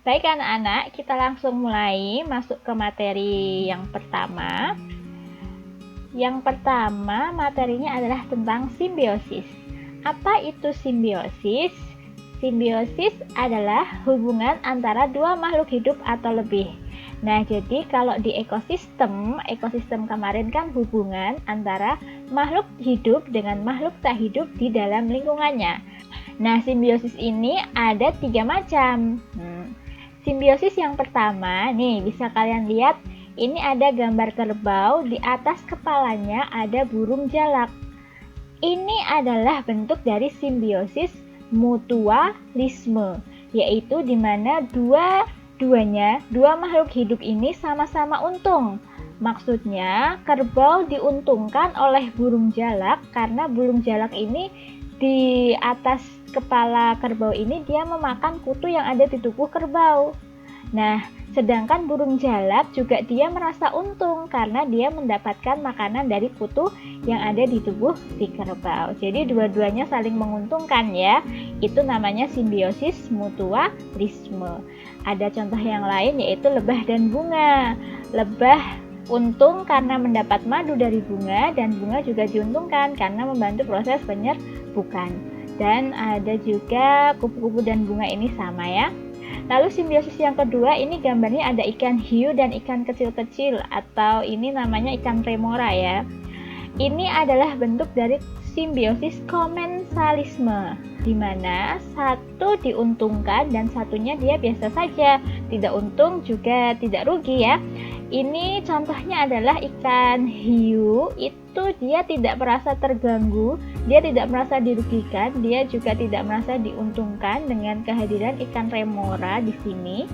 Baik anak-anak, kita langsung mulai masuk ke materi yang pertama. Yang pertama materinya adalah tentang simbiosis. Apa itu simbiosis? Simbiosis adalah hubungan antara dua makhluk hidup atau lebih. Nah, jadi kalau di ekosistem kemarin kan hubungan antara makhluk hidup dengan makhluk tak hidup di dalam lingkungannya. Nah, simbiosis ini ada 3 macam. Simbiosis yang pertama, nih bisa kalian lihat, ini ada gambar kerbau, di atas kepalanya ada burung jalak. Ini adalah bentuk dari simbiosis mutualisme, yaitu di mana dua makhluk hidup ini sama-sama untung. Maksudnya, kerbau diuntungkan oleh burung jalak karena burung jalak ini di atas kepala kerbau ini dia memakan kutu yang ada di tubuh kerbau. Nah, sedangkan burung jalak juga dia merasa untung karena dia mendapatkan makanan dari kutu yang ada di tubuh si kerbau. Jadi dua-duanya saling menguntungkan ya. Itu namanya simbiosis mutualisme. Ada contoh yang lain yaitu lebah dan bunga. Lebah untung karena mendapat madu dari bunga, dan bunga juga diuntungkan karena membantu proses penyerbukan. Dan ada juga kupu-kupu dan bunga ini sama ya. Lalu simbiosis yang kedua, ini gambarnya ada ikan hiu dan ikan kecil-kecil, atau ini namanya ikan remora ya. Ini adalah bentuk dari simbiosis komensalisme, di mana satu diuntungkan dan satunya dia biasa saja, tidak untung juga tidak rugi ya. Ini contohnya adalah ikan hiu, itu dia tidak merasa terganggu, dia tidak merasa dirugikan, dia juga tidak merasa diuntungkan dengan kehadiran ikan remora di sini.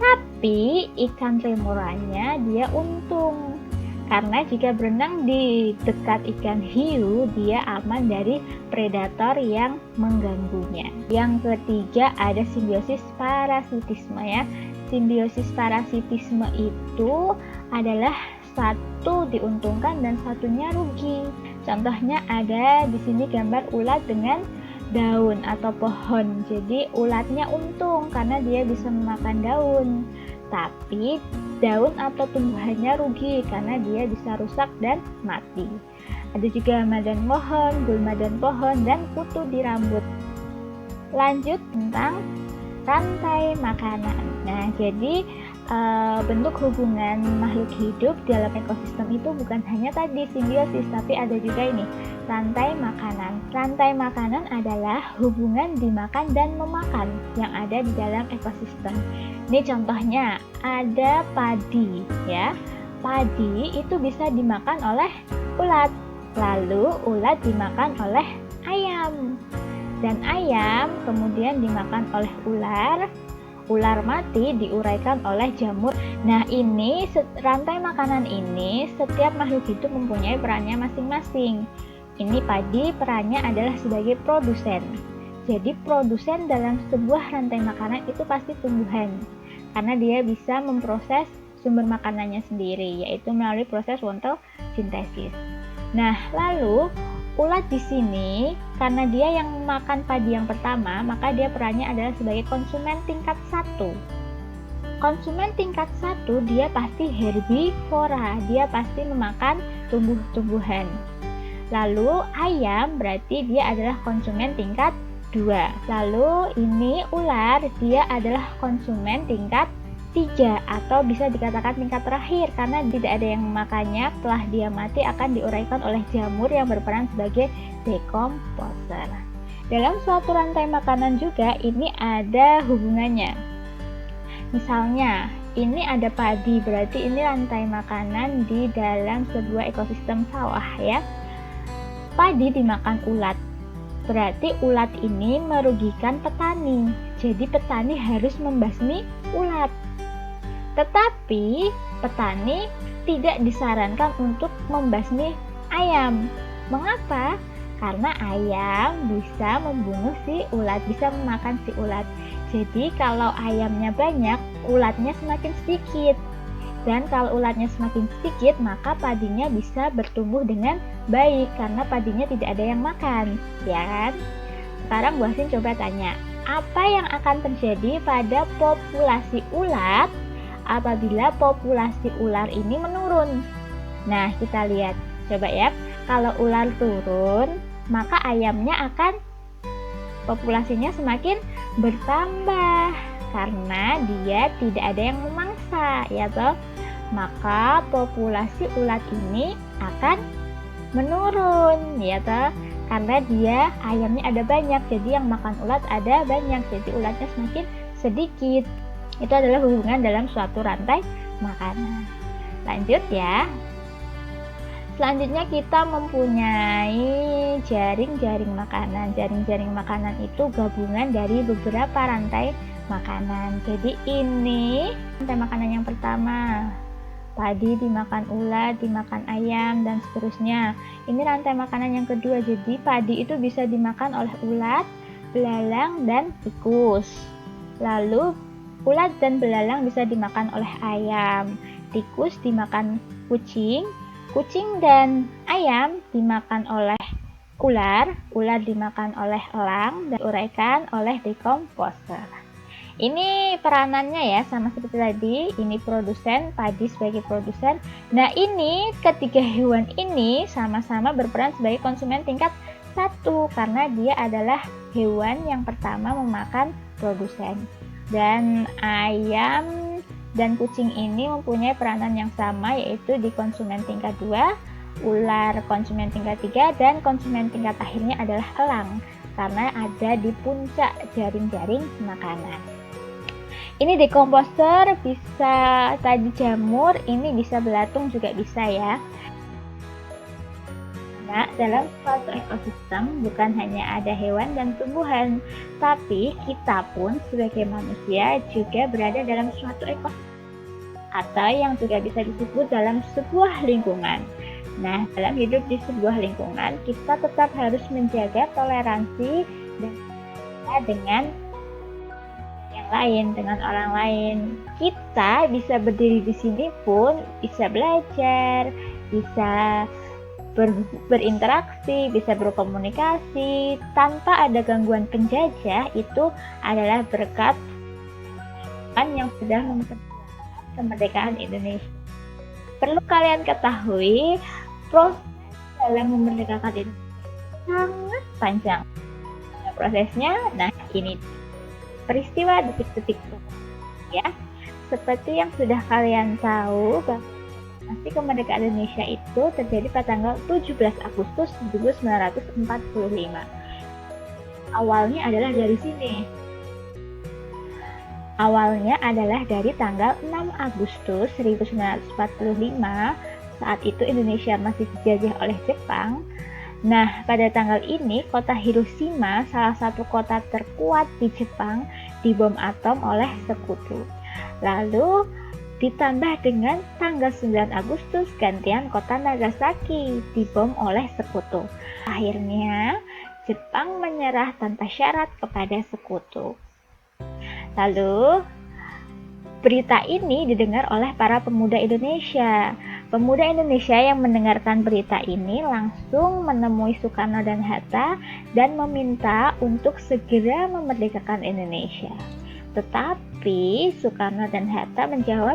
Tapi ikan remoranya dia untung, karena jika berenang di dekat ikan hiu, dia aman dari predator yang mengganggunya. Yang ketiga ada simbiosis parasitisme ya. Simbiosis parasitisme itu adalah satu diuntungkan dan satunya rugi. Contohnya ada di sini gambar ulat dengan daun atau pohon. Jadi ulatnya untung karena dia bisa memakan daun. Tapi daun atau tumbuhannya rugi karena dia bisa rusak dan mati. Ada juga madan pohon, gulma dan pohon, dan kutu di rambut. Lanjut tentang rantai makanan. Nah, jadi bentuk hubungan makhluk hidup dalam ekosistem itu bukan hanya tadi simbiosis, tapi ada juga ini rantai makanan. Rantai makanan adalah hubungan dimakan dan memakan yang ada di dalam ekosistem. Ini contohnya ada padi ya. Padi itu bisa dimakan oleh ulat, lalu ulat dimakan oleh ayam, dan ayam kemudian dimakan oleh ular. Ular mati diuraikan oleh jamur. Nah, ini rantai makanan ini setiap makhluk hidup mempunyai perannya masing-masing. Ini padi perannya adalah sebagai produsen. Jadi produsen dalam sebuah rantai makanan itu pasti tumbuhan, karena dia bisa memproses sumber makanannya sendiri, yaitu melalui proses fotosintesis. Nah, lalu ulat di sini karena dia yang makan padi yang pertama, maka dia perannya adalah sebagai konsumen tingkat 1. Konsumen tingkat 1 dia pasti herbivora, dia pasti memakan tumbuh-tumbuhan. Lalu ayam berarti dia adalah konsumen tingkat 2. Lalu ini ular, dia adalah konsumen tingkat 3, atau bisa dikatakan tingkat terakhir karena tidak ada yang memakannya. Setelah dia mati akan diuraikan oleh jamur yang berperan sebagai dekomposer. Dalam suatu rantai makanan juga ini ada hubungannya. Misalnya ini ada padi, berarti ini rantai makanan di dalam sebuah ekosistem sawah ya. Padi dimakan ulat, berarti ulat ini merugikan petani. Jadi petani harus membasmi ulat. Tetapi petani tidak disarankan untuk membasmi ayam. Mengapa? Karena ayam bisa membunuh si ulat, bisa memakan si ulat. Jadi kalau ayamnya banyak, ulatnya semakin sedikit. Dan kalau ulatnya semakin sedikit, maka padinya bisa bertumbuh dengan baik karena padinya tidak ada yang makan, ya kan? Sekarang Bu Hasin coba tanya, Apa yang akan terjadi pada populasi ulat apabila populasi ular ini menurun? Nah, kita lihat. Coba ya, kalau ular turun, maka ayamnya akan populasinya semakin bertambah karena dia tidak ada yang memangsa, ya toh. Maka populasi ulat ini akan menurun, ya toh. Karena dia ayamnya ada banyak, jadi yang makan ulat ada banyak, jadi ulatnya semakin sedikit. Itu adalah hubungan dalam suatu rantai makanan. Lanjut ya. Selanjutnya kita mempunyai jaring-jaring makanan. Jaring-jaring makanan itu gabungan dari beberapa rantai makanan. Jadi ini rantai makanan yang pertama. Padi dimakan ulat, dimakan ayam, dan seterusnya. Ini rantai makanan yang kedua. Jadi padi itu bisa dimakan oleh ulat, belalang, dan tikus. Lalu ulat dan belalang bisa dimakan oleh ayam. Tikus dimakan kucing. Kucing dan ayam dimakan oleh ular. Ular dimakan oleh elang, dan diuraikan oleh dekomposer. Ini peranannya ya, sama seperti tadi. Ini produsen, padi sebagai produsen. Nah, ini ketiga hewan ini sama-sama berperan sebagai konsumen tingkat 1 karena dia adalah hewan yang pertama memakan produsen. Dan ayam dan kucing ini mempunyai peranan yang sama, yaitu di konsumen tingkat 2, ular konsumen tingkat 3, dan konsumen tingkat akhirnya adalah elang karena ada di puncak jaring-jaring makanan. Ini dekomposer, bisa tadi jamur, ini bisa belatung juga bisa ya. Nah, dalam suatu ekosistem bukan hanya ada hewan dan tumbuhan, tapi kita pun sebagai manusia juga berada dalam suatu ekosistem atau yang juga bisa disebut dalam sebuah lingkungan. Nah, dalam hidup di sebuah lingkungan, kita tetap harus menjaga toleransi dan dengan yang lain, dengan orang lain. Kita bisa berdiri di sini pun bisa belajar, bisa berinteraksi, bisa berkomunikasi tanpa ada gangguan penjajah. Itu adalah berkat yang sudah memperjuangkan kemerdekaan Indonesia. Perlu kalian ketahui, proses dalam memerdekakan Indonesia sangat panjang. Nah, prosesnya, nah ini peristiwa detik-detik ya. Seperti yang sudah kalian tahu, proklamasi kemerdekaan Indonesia itu terjadi pada tanggal 17 Agustus 1945. Awalnya adalah dari sini. Awalnya adalah dari tanggal 6 Agustus 1945, saat itu Indonesia masih dijajah oleh Jepang. Nah, pada tanggal ini, kota Hiroshima, salah satu kota terkuat di Jepang, dibom atom oleh sekutu. Lalu, ditambah dengan tanggal 9 Agustus, gantian kota Nagasaki, dibom oleh sekutu. Akhirnya, Jepang menyerah tanpa syarat kepada sekutu. Lalu, berita ini didengar oleh para pemuda Indonesia. Pemuda Indonesia yang mendengarkan berita ini langsung menemui Soekarno dan Hatta dan meminta untuk segera memerdekakan Indonesia. Tetapi Soekarno dan Hatta menjawab,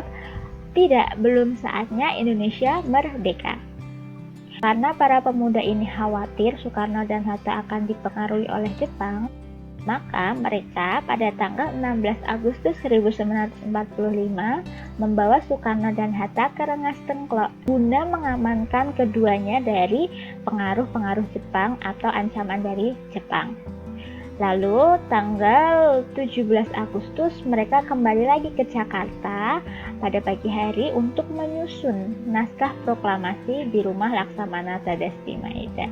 tidak, belum saatnya Indonesia merdeka. Karena para pemuda ini khawatir Soekarno dan Hatta akan dipengaruhi oleh Jepang, maka mereka pada tanggal 16 Agustus 1945 membawa Soekarno dan Hatta ke Rengas Dengklok guna mengamankan keduanya dari pengaruh-pengaruh Jepang atau ancaman dari Jepang. Lalu tanggal 17 Agustus mereka kembali lagi ke Jakarta pada pagi hari untuk menyusun naskah proklamasi di rumah Laksamana Tadasti Maeda.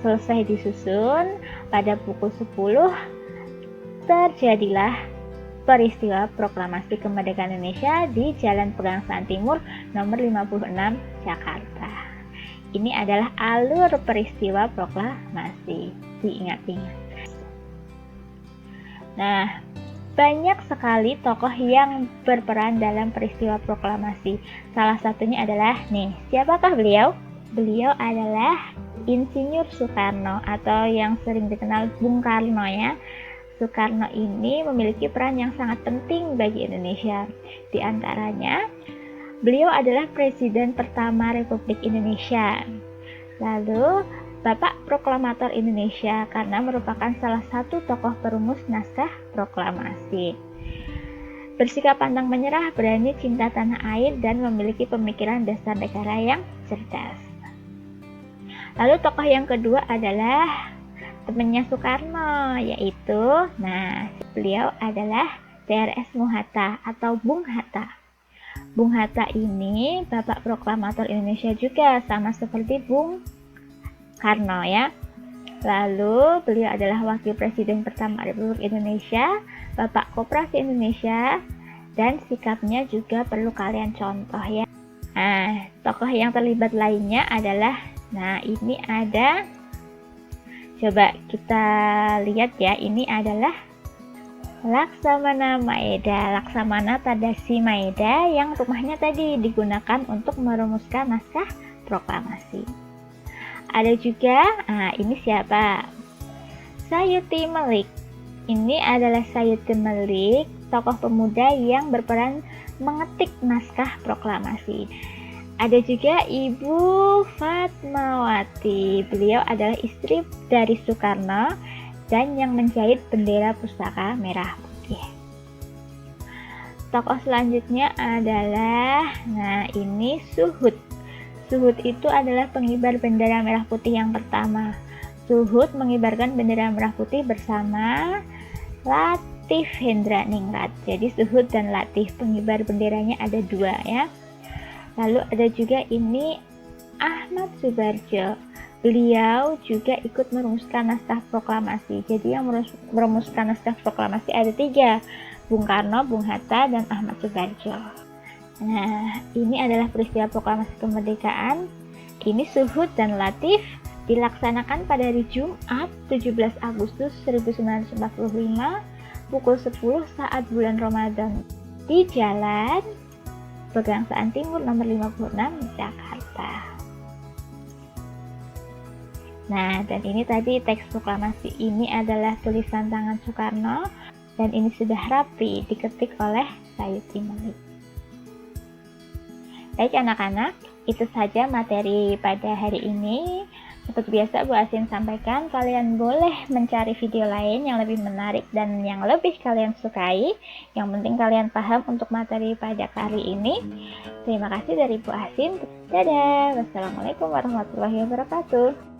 Selesai disusun, pada pukul 10 terjadilah peristiwa proklamasi kemerdekaan Indonesia di Jalan Pegangsaan Timur nomor 56 Jakarta. Ini adalah alur peristiwa proklamasi, diingat-ingat. Nah, banyak sekali tokoh yang berperan dalam peristiwa proklamasi. Salah satunya adalah siapakah beliau? Beliau adalah Insinyur Soekarno atau yang sering dikenal Bung Karno ya. Soekarno ini memiliki peran yang sangat penting bagi Indonesia. Di antaranya, beliau adalah Presiden pertama Republik Indonesia. Lalu, Bapak Proklamator Indonesia karena merupakan salah satu tokoh perumus naskah proklamasi. Bersikap pantang menyerah, berani, cinta tanah air, dan memiliki pemikiran dasar negara yang cerdas. Lalu tokoh yang kedua adalah temannya Soekarno, yaitu, beliau adalah Drs Muhammad Hatta atau Bung Hatta. Bung Hatta ini Bapak Proklamator Indonesia juga, sama seperti Bung Karno ya. Lalu beliau adalah Wakil Presiden pertama Republik Indonesia, Bapak Koperasi Indonesia, dan sikapnya juga perlu kalian contoh ya. Nah, tokoh yang terlibat lainnya adalah, ini ada, coba kita lihat ya, ini adalah Laksamana Maeda, Laksamana Tadashi Maeda yang rumahnya tadi digunakan untuk merumuskan naskah proklamasi. Ada juga, ini siapa? Sayuti Melik. Ini adalah Sayuti Melik, tokoh pemuda yang berperan mengetik naskah proklamasi. Ada juga Ibu Fatmawati. Beliau adalah istri dari Soekarno dan yang menjahit bendera pusaka merah putih. Tokoh selanjutnya adalah, ini Suhud. Suhud itu adalah pengibar bendera merah putih yang pertama. Suhud mengibarkan bendera merah putih bersama Latif Hendra Ningrat. Jadi Suhud dan Latif, pengibar benderanya ada dua ya. Lalu ada juga ini Ahmad Subarjo. Beliau juga ikut merumuskan naskah proklamasi. Jadi yang merumuskan naskah proklamasi ada 3, Bung Karno, Bung Hatta, dan Ahmad Subarjo. Ini adalah peristiwa proklamasi kemerdekaan. Ini Suhud dan Latif dilaksanakan pada hari Jumat 17 Agustus 1945 pukul 10 saat bulan Ramadan di Jalan Pegangsaan Timur nomor 56 Jakarta. Dan ini tadi teks proklamasi. Ini adalah tulisan tangan Soekarno dan ini sudah rapi diketik oleh Sayuti Melik. Baik anak-anak, itu saja materi pada hari ini. Seperti biasa Bu Asin sampaikan, kalian boleh mencari video lain yang lebih menarik dan yang lebih kalian sukai. Yang penting kalian paham untuk materi pada kali ini. Terima kasih dari Bu Asin. Dadah. Wassalamualaikum warahmatullahi wabarakatuh.